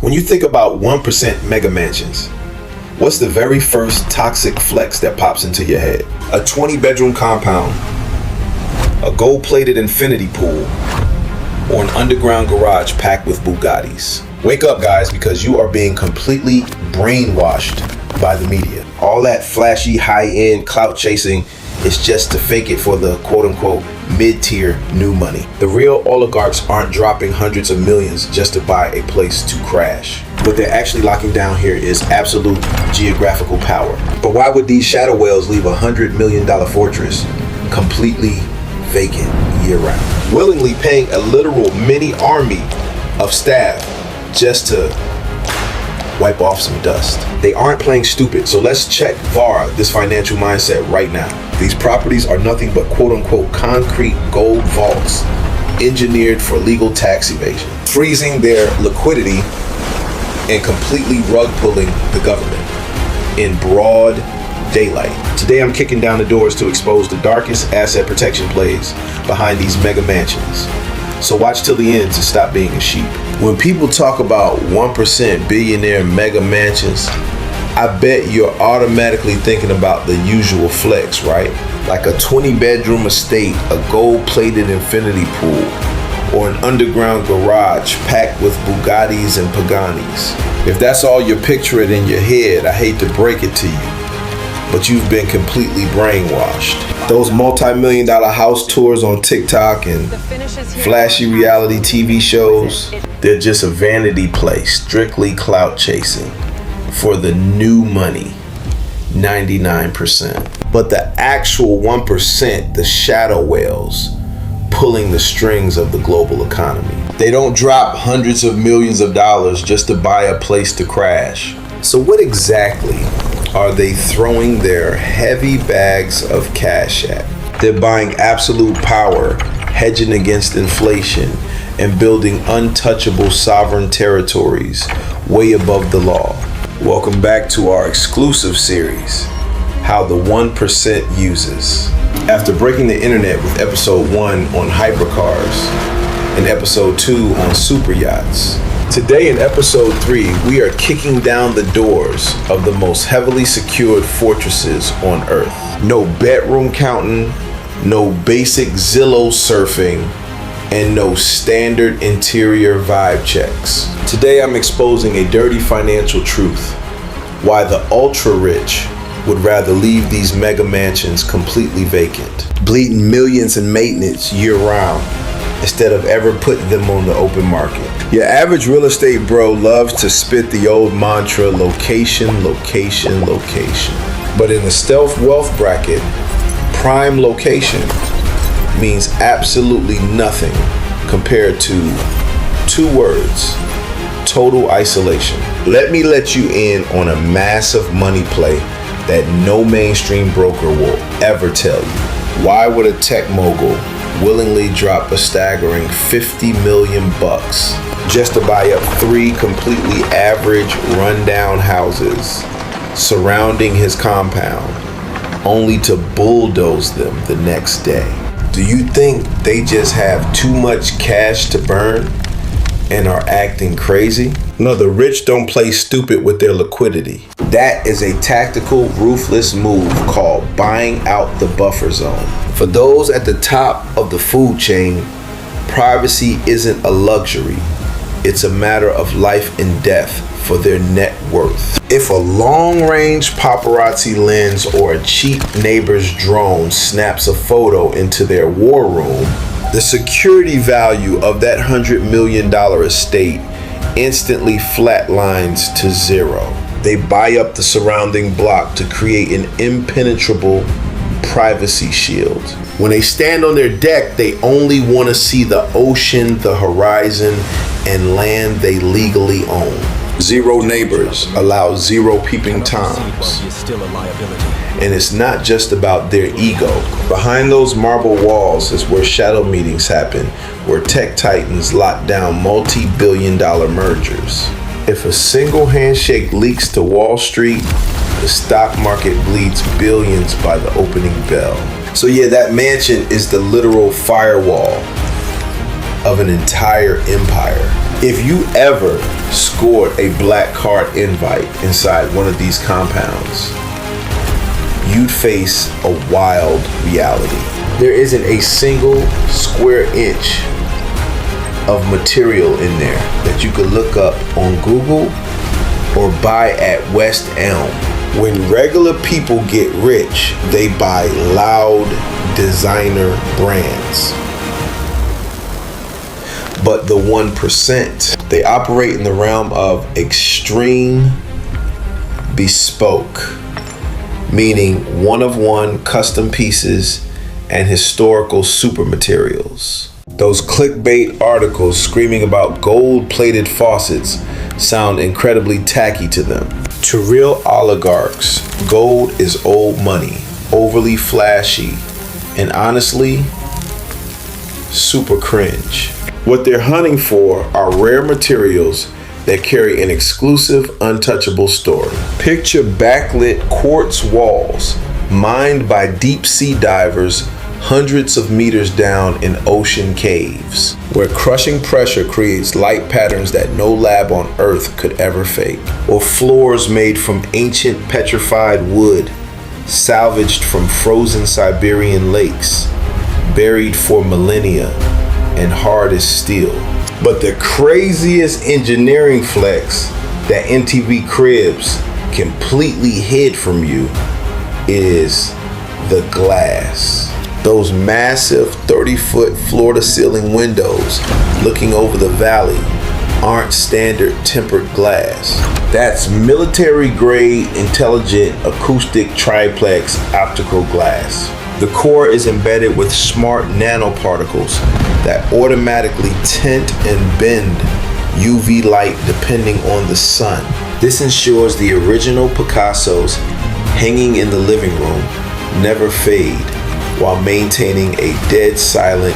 When you think about 1% mega mansions, what's the very first toxic flex that pops into your head? A 20-bedroom compound, a gold-plated infinity pool, or an underground garage packed with Bugattis. Wake up, guys, because you are being completely brainwashed by the media. All that flashy, high-end clout chasing is just to fake it for the quote-unquote mid-tier new money. The real oligarchs aren't dropping hundreds of millions just to buy a place to crash. What they're actually locking down here is absolute geographical power. But why would these shadow whales leave $100 million fortress completely vacant year-round, willingly paying a literal mini army of staff just to wipe off some dust? They aren't playing stupid, so let's check VAR, this financial mindset, right now. These properties are nothing but quote-unquote concrete gold vaults engineered for legal tax evasion, freezing their liquidity and completely rug-pulling the government in broad daylight. Today I'm kicking down the doors to expose the darkest asset protection plays behind these mega mansions. So watch till the end to stop being a sheep. When people talk about 1% billionaire mega mansions, I bet you're automatically thinking about the usual flex, right? Like a 20-bedroom estate, a gold-plated infinity pool, or an underground garage packed with Bugattis and Paganis. If that's all you're picturing in your head, I hate to break it to you, but you've been completely brainwashed. Those multi-million-dollar house tours on TikTok and flashy reality TV shows, they're just a vanity play, strictly clout chasing for the new money, 99%. But the actual 1%, the shadow whales, pulling the strings of the global economy. They don't drop hundreds of millions of dollars just to buy a place to crash. So what exactly are they throwing their heavy bags of cash at? They're buying absolute power, hedging against inflation, and building untouchable sovereign territories way above the law. Welcome back to our exclusive series, How the 1% Uses. After breaking the internet with episode 1 on hypercars and episode 2 on super yachts, today in episode 3, we are kicking down the doors of the most heavily secured fortresses on Earth. No bedroom counting, no basic Zillow surfing, and no standard interior vibe checks. Today I'm exposing a dirty financial truth, why the ultra-rich would rather leave these mega mansions completely vacant, bleeding millions in maintenance year-round, instead of ever putting them on the open market. Your average real estate bro loves to spit the old mantra, location, location, location. But in the stealth wealth bracket, prime location means absolutely nothing compared to 2 words: total isolation. Let me let you in on a massive money play that no mainstream broker will ever tell you. Why would a tech mogul willingly drop a staggering $50 million just to buy up 3 completely average rundown houses surrounding his compound, only to bulldoze them the next day? Do you think they just have too much cash to burn and are acting crazy? No, the rich don't play stupid with their liquidity. That is a tactical, ruthless move called buying out the buffer zone. For those at the top of the food chain, privacy isn't a luxury. It's a matter of life and death for their net worth. If a long-range paparazzi lens or a cheap neighbor's drone snaps a photo into their war room, the security value of that $100 million estate instantly flatlines to 0. They buy up the surrounding block to create an impenetrable privacy shield. When they stand on their deck, they only want to see the ocean, the horizon, and land they legally own. 0 neighbors allow 0 peeping toms. And it's not just about their ego. Behind those marble walls is where shadow meetings happen, where tech titans lock down multi-billion-dollar mergers. If a single handshake leaks to Wall Street, the stock market bleeds billions by the opening bell. So yeah, that mansion is the literal firewall of an entire empire. If you ever scored a black card invite inside one of these compounds, you'd face a wild reality. There isn't a single square inch of material in there that you could look up on Google or buy at West Elm. When regular people get rich, they buy loud designer brands. But the 1%, they operate in the realm of extreme bespoke, meaning one-of-one custom pieces and historical super materials. Those clickbait articles screaming about gold-plated faucets sound incredibly tacky to them. To real oligarchs, gold is old money, overly flashy, and honestly, super cringe. What they're hunting for are rare materials that carry an exclusive, untouchable story. Picture backlit quartz walls mined by deep-sea divers hundreds of meters down in ocean caves, where crushing pressure creates light patterns that no lab on Earth could ever fake. Or floors made from ancient petrified wood, salvaged from frozen Siberian lakes, buried for millennia, and hard as steel. But the craziest engineering flex that MTV Cribs completely hid from you is the glass. Those massive 30-foot floor-to-ceiling windows looking over the valley aren't standard tempered glass. That's military-grade, intelligent, acoustic triplex optical glass. The core is embedded with smart nanoparticles that automatically tint and bend UV light depending on the sun. This ensures the original Picassos hanging in the living room never fade, while maintaining a dead silent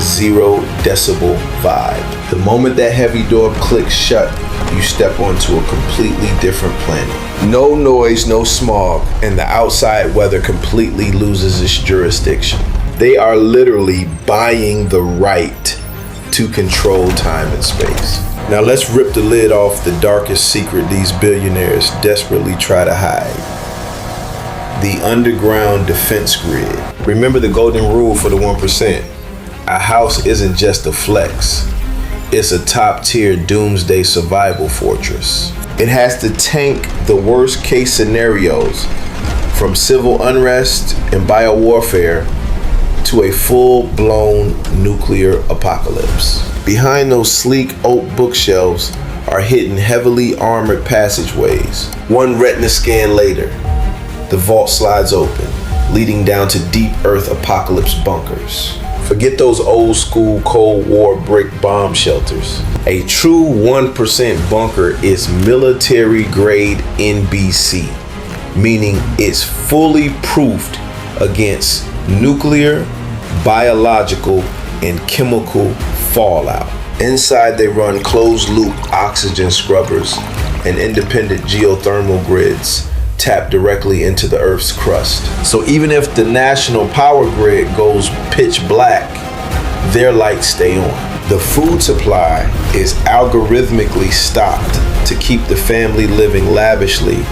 0 decibel vibe. The moment that heavy door clicks shut, you step onto a completely different planet. No noise, no smog, and the outside weather completely loses its jurisdiction. They are literally buying the right to control time and space. Now let's rip the lid off the darkest secret these billionaires desperately try to hide. The underground defense grid. Remember the golden rule for the 1%. A house isn't just a flex. It's a top-tier doomsday survival fortress. It has to tank the worst case scenarios, from civil unrest and biowarfare to a full-blown nuclear apocalypse. Behind those sleek oak bookshelves are hidden heavily armored passageways. One retina scan later, the vault slides open, leading down to deep earth apocalypse bunkers. Forget those old school Cold War brick bomb shelters. A true 1% bunker is military grade NBC, meaning it's fully proofed against nuclear, biological, and chemical fallout. Inside they run closed loop oxygen scrubbers and independent geothermal grids tap directly into the Earth's crust. So even if the national power grid goes pitch black, their lights stay on. The food supply is algorithmically stocked to keep the family living lavishly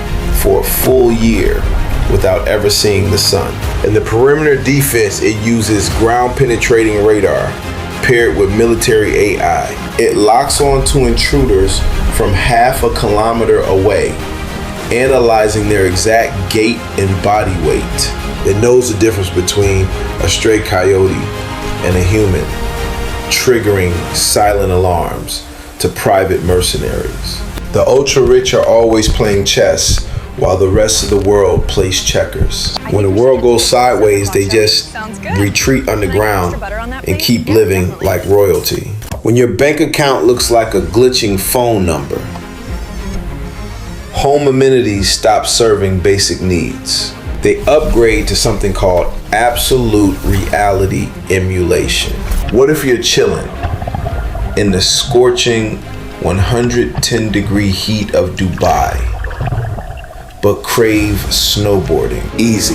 for a full year without ever seeing the sun. In the perimeter defense, it uses ground penetrating radar paired with military AI. It locks onto intruders from half a kilometer away, analyzing their exact gait and body weight. It knows the difference between a stray coyote and a human, triggering silent alarms to private mercenaries. The ultra-rich are always playing chess while the rest of the world plays checkers. When the world goes sideways, they just retreat underground and keep living like royalty. When your bank account looks like a glitching phone number, home amenities stop serving basic needs. They upgrade to something called absolute reality emulation. What if you're chilling in the scorching 110-degree heat of Dubai, but crave snowboarding? Easy.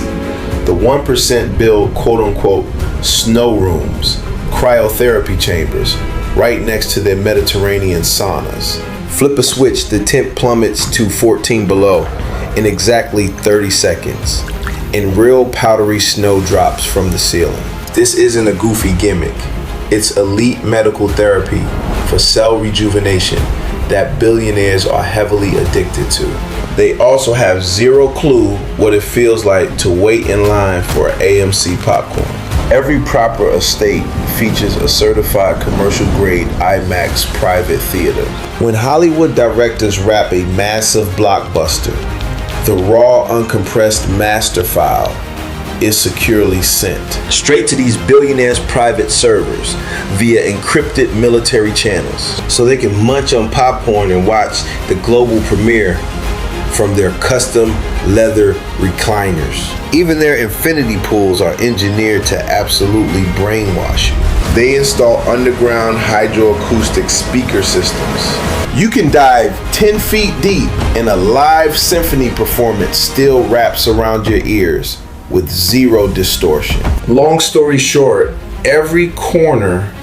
The 1% build quote-unquote snow rooms, cryotherapy chambers, right next to their Mediterranean saunas. Flip a switch, the temp plummets to 14 below in exactly 30 seconds, and real powdery snow drops from the ceiling. This isn't a goofy gimmick. It's elite medical therapy for cell rejuvenation that billionaires are heavily addicted to. They also have zero clue what it feels like to wait in line for AMC popcorn. Every proper estate features a certified commercial-grade IMAX private theater. When Hollywood directors wrap a massive blockbuster, the raw, uncompressed master file is securely sent straight to these billionaires' private servers via encrypted military channels, so they can munch on popcorn and watch the global premiere from their custom leather recliners. Even their infinity pools are engineered to absolutely brainwash you. They install underground hydroacoustic speaker systems. You can dive 10 feet deep and a live symphony performance still wraps around your ears with zero distortion. Long story short, every corner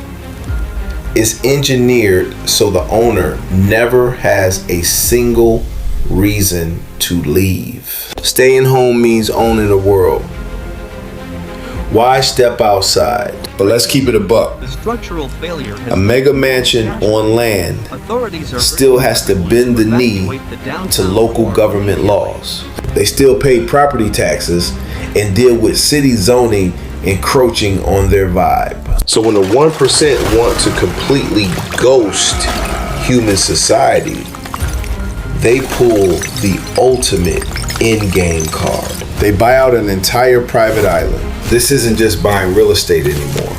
is engineered so the owner never has a single reason to leave. Staying home means owning the world. Why step outside? But let's keep it a buck. The structural failure a mega mansion on land still has to bend the knee to local government laws. They still pay property taxes and deal with city zoning encroaching on their vibe. So when the 1% want to completely ghost human society, they pull the ultimate in-game card. They buy out an entire private island. This isn't just buying real estate anymore.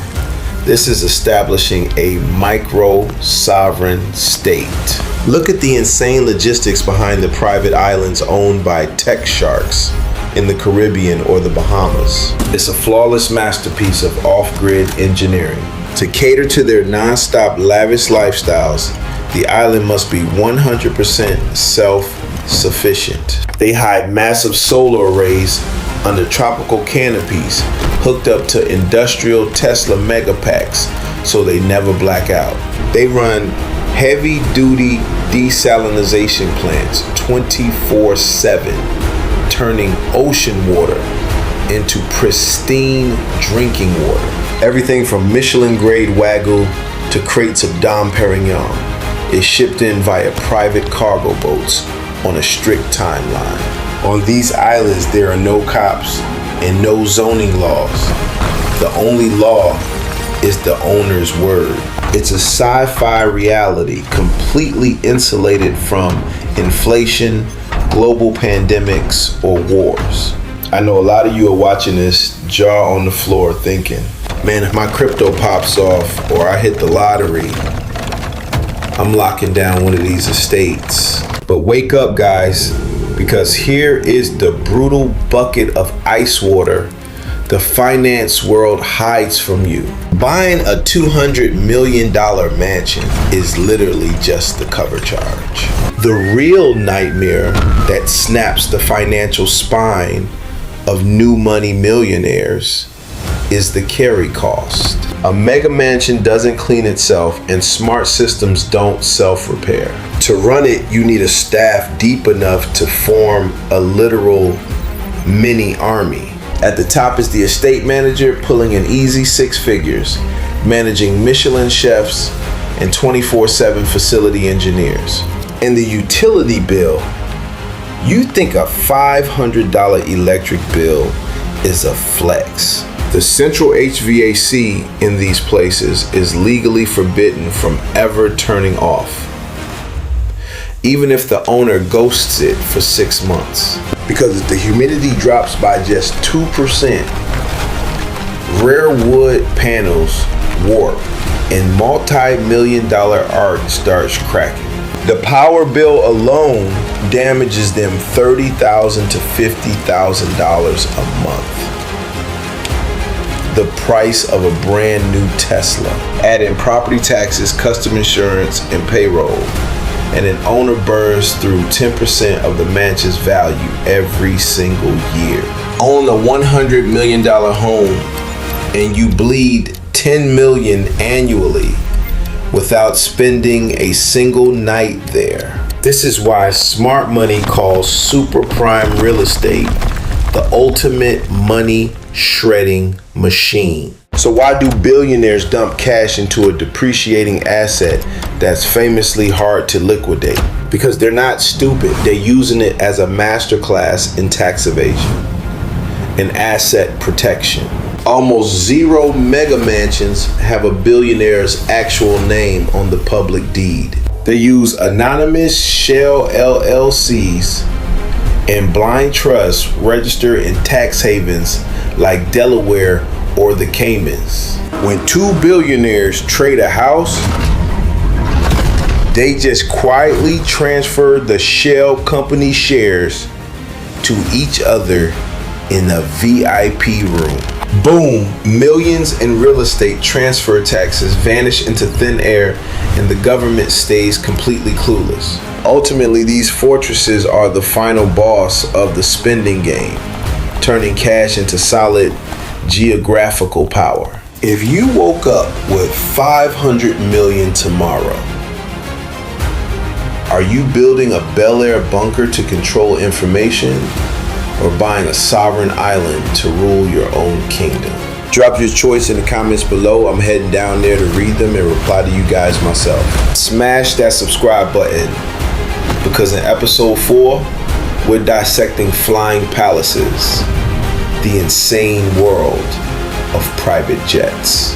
This is establishing a micro-sovereign state. Look at the insane logistics behind the private islands owned by tech sharks in the Caribbean or the Bahamas. It's a flawless masterpiece of off-grid engineering. To cater to their non-stop lavish lifestyles, the island must be 100% self-sufficient. They hide massive solar arrays under tropical canopies hooked up to industrial Tesla megapacks so they never black out. They run heavy-duty desalination plants 24/7, turning ocean water into pristine drinking water. Everything from Michelin-grade Wagyu to crates of Dom Perignon is shipped in via private cargo boats on a strict timeline. On these islands, there are no cops and no zoning laws. The only law is the owner's word. It's a sci-fi reality completely insulated from inflation, global pandemics, or wars. I know a lot of you are watching this jaw on the floor thinking, man, if my crypto pops off or I hit the lottery, I'm locking down one of these estates. But wake up, guys, because here is the brutal bucket of ice water the finance world hides from you. Buying a $200 million mansion is literally just the cover charge. The real nightmare that snaps the financial spine of new money millionaires is the carry cost. A mega mansion doesn't clean itself and smart systems don't self-repair. To run it, you need a staff deep enough to form a literal mini army. At the top is the estate manager pulling an easy 6 figures, managing Michelin chefs and 24/7 facility engineers. And the utility bill, you think a $500 electric bill is a flex. The central HVAC in these places is legally forbidden from ever turning off, even if the owner ghosts it for 6 months. Because if the humidity drops by just 2%, rare wood panels warp and multi-million-dollar art starts cracking. The power bill alone damages them $30,000 to $50,000 a month. The price of a brand new Tesla. Add in property taxes, custom insurance, and payroll, and an owner burns through 10% of the mansion's value every single year. Own a $100 million home and you bleed $10 million annually without spending a single night there. This is why smart money calls super prime real estate the ultimate money shredding machine. So why do billionaires dump cash into a depreciating asset that's famously hard to liquidate? Because they're not stupid. They're using it as a masterclass in tax evasion and asset protection. Almost zero mega mansions have a billionaire's actual name on the public deed. They use anonymous shell LLCs and blind trusts registered in tax havens like Delaware or the Caymans. When two billionaires trade a house, they just quietly transfer the shell company shares to each other in a VIP room. Boom, millions in real estate transfer taxes vanish into thin air and the government stays completely clueless. Ultimately, these fortresses are the final boss of the spending game, turning cash into solid geographical power. If you woke up with 500 million tomorrow, are you building a Bel Air bunker to control information, or buying a sovereign island to rule your own kingdom? Drop your choice in the comments below. I'm heading down there to read them and reply to you guys myself. Smash that subscribe button, because in episode 4, we're dissecting flying palaces, the insane world of private jets.